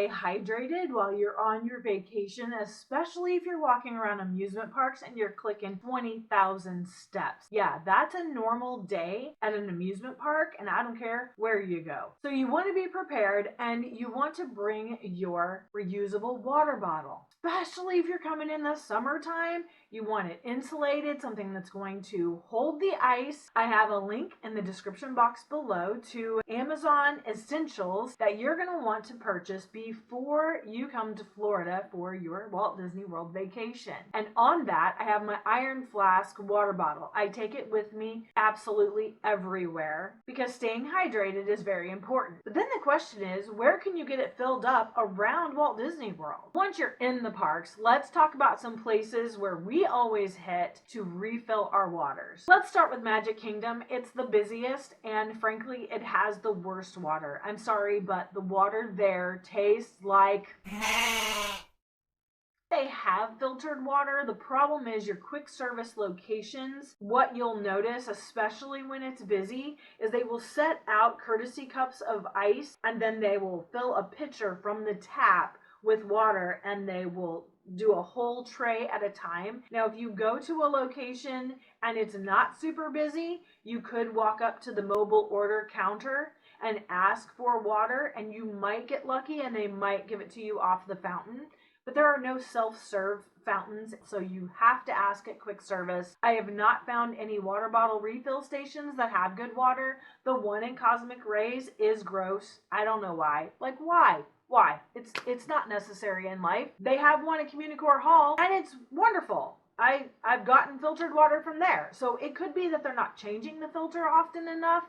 hydrated while you're on your vacation, especially if you're walking around amusement parks and you're clicking 20,000 steps. Yeah, that's a normal day at an amusement park, and I don't care where you go. So you want to be prepared, and you want to bring your reusable water bottle. Especially if you're coming in the summertime, you want it insulated, something that's going to hold the ice. I have a link in the description box below to Amazon essentials that you're going to want to purchase before you come to Florida for your Walt Disney World vacation. And on that, I have my Iron Flask water bottle. I take it with me absolutely everywhere because staying hydrated is very important. But then the question is, where can you get it filled up around Walt Disney World? Once you're in the parks, let's talk about some places where we always hit to refill our waters. Let's start with Magic Kingdom. It's the busiest, and frankly, it has the worst water. I'm sorry, but the water there tastes like... They have filtered water. The problem is your quick service locations, what you'll notice, especially when it's busy, is they will set out courtesy cups of ice, and then they will fill a pitcher from the tap with water, and they will do a whole tray at a time. Now, if you go to a location and it's not super busy, you could walk up to the mobile order counter and ask for water, and you might get lucky and they might give it to you off the fountain. But there are no self-serve fountains, so you have to ask at quick service. I have not found any water bottle refill stations that have good water. The one in Cosmic Rays is gross. I don't know why. Like, why? Why? It's not necessary in life. They have one at Communicore Hall, and it's wonderful. I've gotten filtered water from there. So it could be that they're not changing the filter often enough.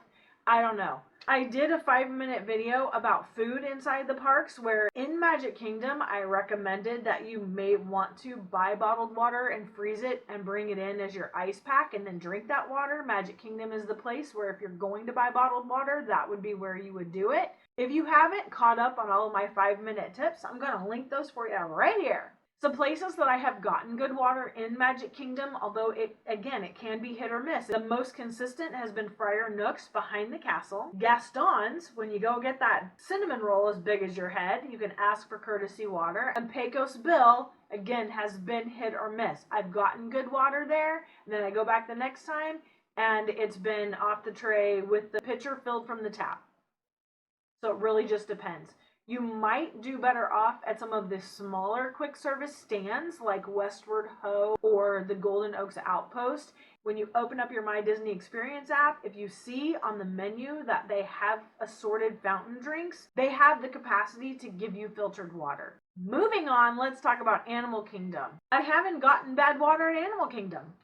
I don't know. I did a 5-minute video about food inside the parks where in Magic Kingdom, I recommended that you may want to buy bottled water and freeze it and bring it in as your ice pack and then drink that water. Magic Kingdom is the place where if you're going to buy bottled water, that would be where you would do it. If you haven't caught up on all of my 5-minute tips, I'm going to link those for you right here. Some places that I have gotten good water in Magic Kingdom, although it can be hit or miss. The most consistent has been Friar Nook's behind the castle. Gaston's, when you go get that cinnamon roll as big as your head, you can ask for courtesy water. And Pecos Bill, again, has been hit or miss. I've gotten good water there, and then I go back the next time, and it's been off the tray with the pitcher filled from the tap. So it really just depends. You might do better off at some of the smaller quick service stands like Westward Ho or the Golden Oaks Outpost. When you open up your My Disney Experience app, if you see on the menu that they have assorted fountain drinks, they have the capacity to give you filtered water. Moving on, let's talk about Animal Kingdom. I haven't gotten bad water at Animal Kingdom.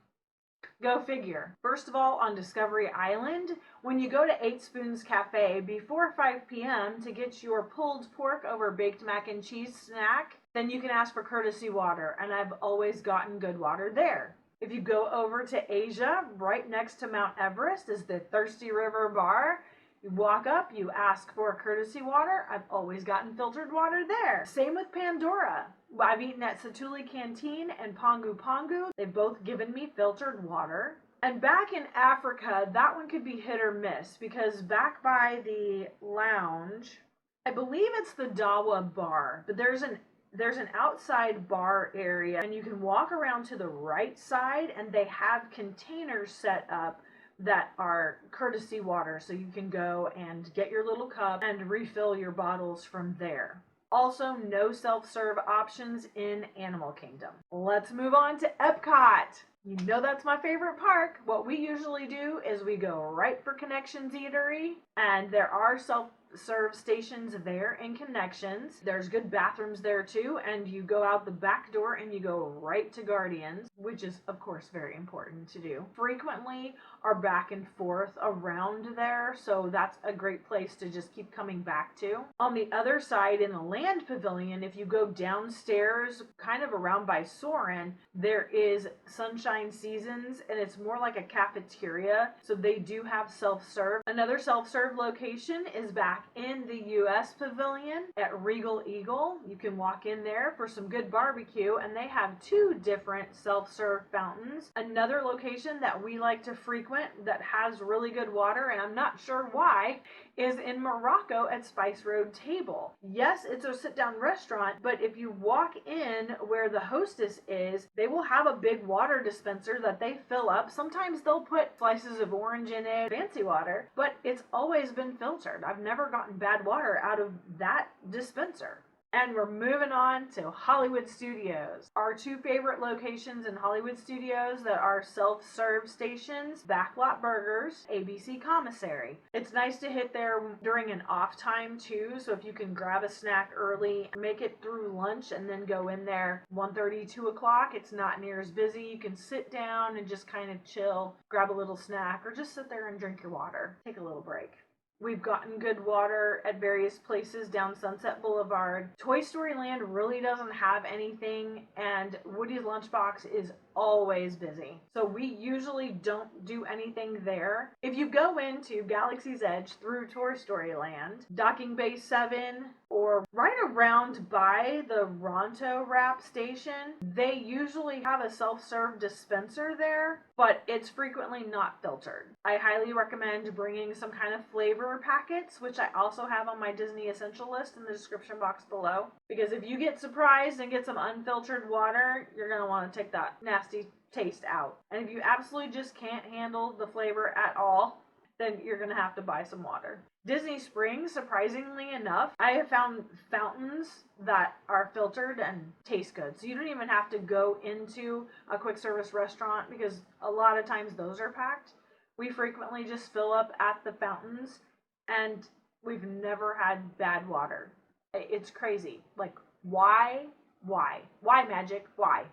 Go figure. First of all, on Discovery Island, when you go to 8 Spoons Cafe before 5 p.m. to get your pulled pork over baked mac and cheese snack, then you can ask for courtesy water, and I've always gotten good water there. If you go over to Asia, right next to Mount Everest is the Thirsty River Bar. You walk up, you ask for courtesy water. I've always gotten filtered water there. Same with Pandora. I've eaten at Satuli Canteen and Pongu Pongu. They've both given me filtered water. And back in Africa, that one could be hit or miss because back by the lounge, I believe it's the Dawa Bar, but there's an outside bar area and you can walk around to the right side and they have containers set up that are courtesy water, so you can go and get your little cup and refill your bottles from there. Also, no self-serve options in Animal Kingdom. Let's move on to EPCOT. You know that's my favorite park. What we usually do is we go right for Connections Eatery, and there are self-serve stations there in Connections. There's good bathrooms there too, and you go out the back door and you go right to Guardians, which is of course very important to do. Frequently are back and forth around there, so that's a great place to just keep coming back to. On the other side in the Land Pavilion, if you go downstairs kind of around by Soarin', there is Sunshine Seasons, and it's more like a cafeteria, so they do have self-serve. Another self-serve location is back in the US Pavilion at Regal Eagle. You can walk in there for some good barbecue, and they have 2 different self-serve fountains. Another location that we like to frequent that has really good water, and I'm not sure why, is in Morocco at Spice Road Table. Yes, it's a sit-down restaurant, but if you walk in where the hostess is, they will have a big water dispenser that they fill up. Sometimes they'll put slices of orange in it, fancy water, but it's always been filtered. I've never gotten bad water out of that dispenser. And we're moving on to Hollywood Studios. Our 2 favorite locations in Hollywood Studios that are self-serve stations, Backlot Burgers, ABC Commissary. It's nice to hit there during an off time too, so if you can grab a snack early, make it through lunch, and then go in there 1:30, 2 o'clock, it's not near as busy. You can sit down and just kind of chill, grab a little snack, or just sit there and drink your water. Take a little break. We've gotten good water at various places down Sunset Boulevard. Toy Story Land really doesn't have anything, and Woody's Lunchbox is always busy. So we usually don't do anything there. If you go into Galaxy's Edge through Toy Story Land, Docking Bay 7, or right around by the Ronto Wrap station, they usually have a self-serve dispenser there, but it's frequently not filtered. I highly recommend bringing some kind of flavor packets, which I also have on my Disney Essential list in the description box below, because if you get surprised and get some unfiltered water, you're going to want to take that nasty taste out. And if you absolutely just can't handle the flavor at all, then you're going to have to buy some water. Disney Springs, surprisingly enough, I have found fountains that are filtered and taste good. So you don't even have to go into a quick service restaurant, because a lot of times those are packed. We frequently just fill up at the fountains, and we've never had bad water. It's crazy. Like, why? Why? Why, Magic? Why?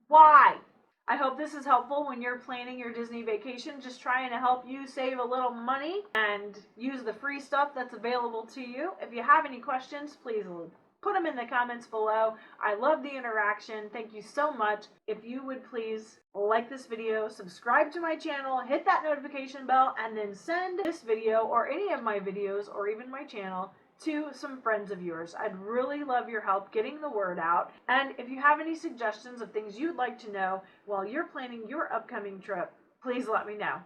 Why? I hope this is helpful when you're planning your Disney vacation, just trying to help you save a little money and use the free stuff that's available to you. If you have any questions, please put them in the comments below. I love the interaction. Thank you so much. If you would please like this video, subscribe to my channel, hit that notification bell, and then send this video or any of my videos or even my channel to some friends of yours. I'd really love your help getting the word out. And if you have any suggestions of things you'd like to know while you're planning your upcoming trip, please let me know.